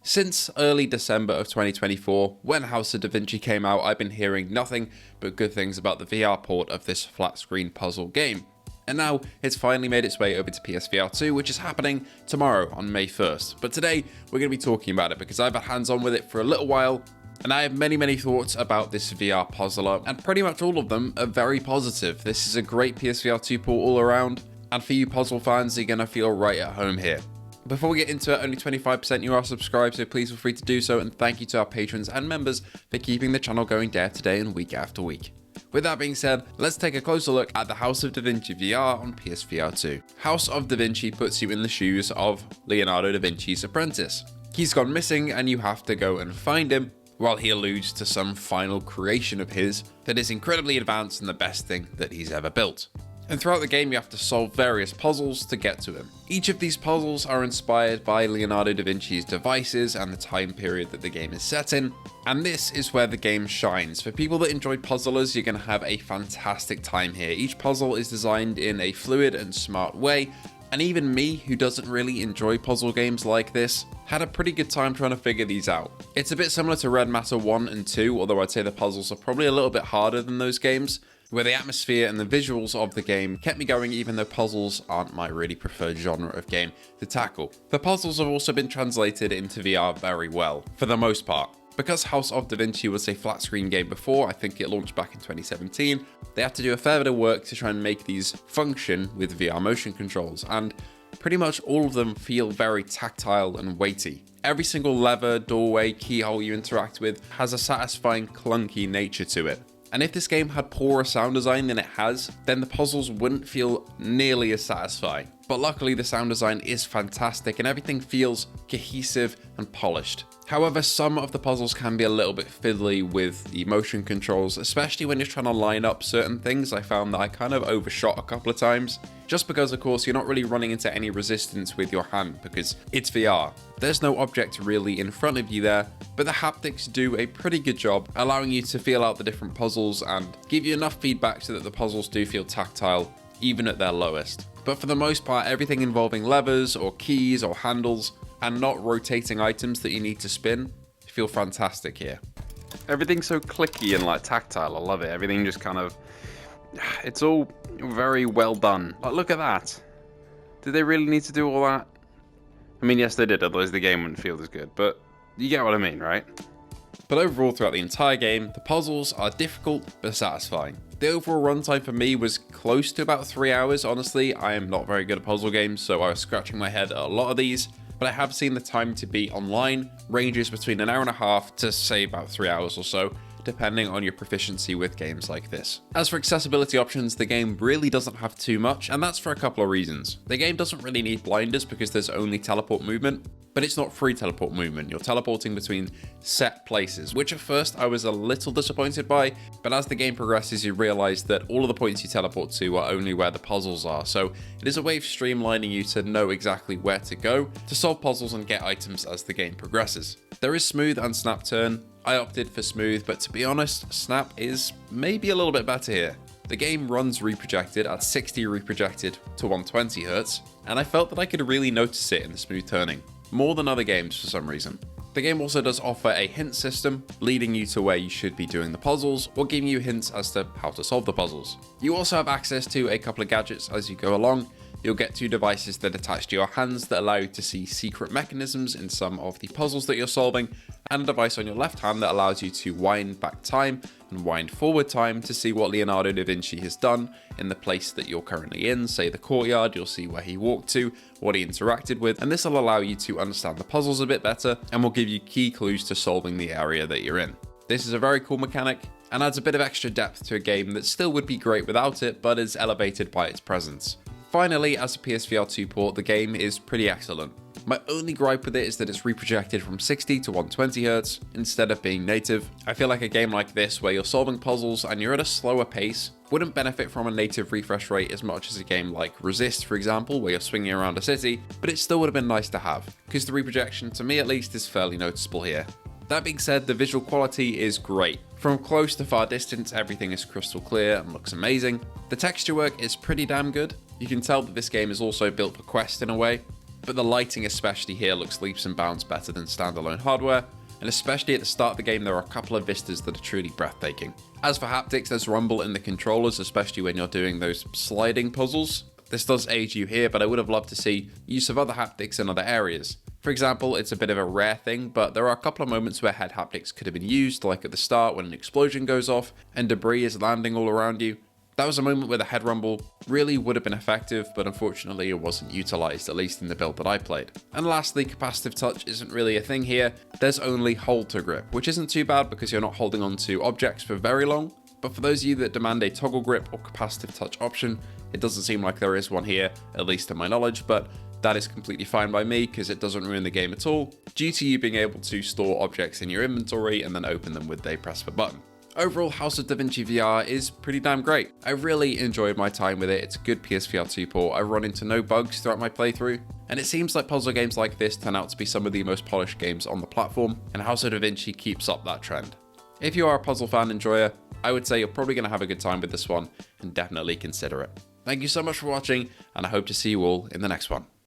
Since early December of 2024, when House of Davinci came out, I've been hearing nothing but good things about the VR port of this flat screen puzzle game. And now it's finally made its way over to PSVR2, which is happening tomorrow on May 1st. But today we're going to be talking about it because I've had hands on with it for a little while, and I have many thoughts about this VR puzzler, and pretty much all of them are very positive. This is a great PSVR2 port all around, and for you puzzle fans, you're going to feel right at home here. Before we get into it, only 25% you are subscribed, so please feel free to do so, and thank you to our patrons and members for keeping the channel going day after day and week after week. With that being said, let's take a closer look at the House of Davinci VR on PSVR2. House of Davinci puts you in the shoes of Leonardo da Vinci's apprentice. He's gone missing and you have to go and find him, while he alludes to some final creation of his that is incredibly advanced and the best thing that he's ever built. And throughout the game, you have to solve various puzzles to get to him. Each of these puzzles are inspired by Leonardo da Vinci's devices and the time period that the game is set in, and this is where the game shines. For people that enjoy puzzlers, you're going to have a fantastic time here. Each puzzle is designed in a fluid and smart way, and even me, who doesn't really enjoy puzzle games like this, had a pretty good time trying to figure these out. It's a bit similar to Red Matter 1 and 2, although I'd say the puzzles are probably a little bit harder than those games, where the atmosphere and the visuals of the game kept me going even though puzzles aren't my really preferred genre of game to tackle. The puzzles have also been translated into VR very well, for the most part. Because House of Davinci was a flat screen game before, I think it launched back in 2017, they had to do a fair bit of work to try and make these function with VR motion controls, and pretty much all of them feel very tactile and weighty. Every single lever, doorway, keyhole you interact with has a satisfying clunky nature to it. And if this game had poorer sound design than it has, then the puzzles wouldn't feel nearly as satisfying. But luckily the sound design is fantastic and everything feels cohesive and polished. However, some of the puzzles can be a little bit fiddly with the motion controls, especially when you're trying to line up certain things. I found that I kind of overshot a couple of times, just because of course you're not really running into any resistance with your hand because it's VR. There's no object really in front of you there, but the haptics do a pretty good job allowing you to feel out the different puzzles and give you enough feedback so that the puzzles do feel tactile, even at their lowest. But for the most part, everything involving levers or keys or handles and not rotating items that you need to spin feel fantastic here. Everything's so clicky and like tactile, I love it. Everything just kind of, it's all very well done. Like, look at that. Did they really need to do all that? I mean, yes they did, otherwise the game wouldn't feel as good, but you get what I mean, right? But overall, throughout the entire game, the puzzles are difficult but satisfying. The overall runtime for me was close to about 3 hours. Honestly, I am not very good at puzzle games, so I was scratching my head at a lot of these, but I have seen the time to beat online ranges between an hour and a half to say about 3 hours or so, depending on your proficiency with games like this. As for accessibility options, the game really doesn't have too much, and that's for a couple of reasons. The game doesn't really need blinders because there's only teleport movement, but it's not free teleport movement. You're teleporting between set places, which at first I was a little disappointed by, but as the game progresses you realize that all of the points you teleport to are only where the puzzles are, so it is a way of streamlining you to know exactly where to go to solve puzzles and get items as the game progresses. There is smooth and snap turn. I opted for smooth, but to be honest, snap is maybe a little bit better here. The game runs reprojected at 60 reprojected to 120 Hz, and I felt that I could really notice it in the smooth turning, more than other games for some reason. The game also does offer a hint system, leading you to where you should be doing the puzzles, or giving you hints as to how to solve the puzzles. You also have access to a couple of gadgets as you go along. You'll get 2 devices that attach to your hands that allow you to see secret mechanisms in some of the puzzles that you're solving, and a device on your left hand that allows you to wind back time and wind forward time to see what Leonardo da Vinci has done in the place that you're currently in. Say the courtyard, you'll see where he walked to, what he interacted with, and this will allow you to understand the puzzles a bit better and will give you key clues to solving the area that you're in. This is a very cool mechanic and adds a bit of extra depth to a game that still would be great without it, but is elevated by its presence. Finally, as a PSVR2 port, the game is pretty excellent. My only gripe with it is that it's reprojected from 60 to 120 Hz instead of being native. I feel like a game like this, where you're solving puzzles and you're at a slower pace, wouldn't benefit from a native refresh rate as much as a game like Resist, for example, where you're swinging around a city, but it still would have been nice to have, because the reprojection, to me at least, is fairly noticeable here. That being said, the visual quality is great. From close to far distance, everything is crystal clear and looks amazing. The texture work is pretty damn good. You can tell that this game is also built for Quest in a way. but the lighting especially here looks leaps and bounds better than standalone hardware, and especially at the start of the game there are a couple of vistas that are truly breathtaking. As for haptics, there's rumble in the controllers, especially when you're doing those sliding puzzles. This does age you here, but I would have loved to see use of other haptics in other areas. For example, it's a bit of a rare thing, but there are a couple of moments where head haptics could have been used, like at the start when an explosion goes off and debris is landing all around you. That was a moment where the head rumble really would have been effective, but unfortunately it wasn't utilized, at least in the build that I played. And lastly, capacitive touch isn't really a thing here. There's only hold to grip, which isn't too bad because you're not holding on to objects for very long. But for those of you that demand a toggle grip or capacitive touch option, it doesn't seem like there is one here, at least to my knowledge, but that is completely fine by me because it doesn't ruin the game at all, due to you being able to store objects in your inventory and then open them with a press of a button. Overall, House of Davinci VR is pretty damn great. I really enjoyed my time with it. It's a good PSVR2 port. I've run into no bugs throughout my playthrough, and it seems like puzzle games like this turn out to be some of the most polished games on the platform, and House of Davinci keeps up that trend. If you are a puzzle fan enjoyer, I would say you're probably going to have a good time with this one, and definitely consider it. Thank you so much for watching, and I hope to see you all in the next one.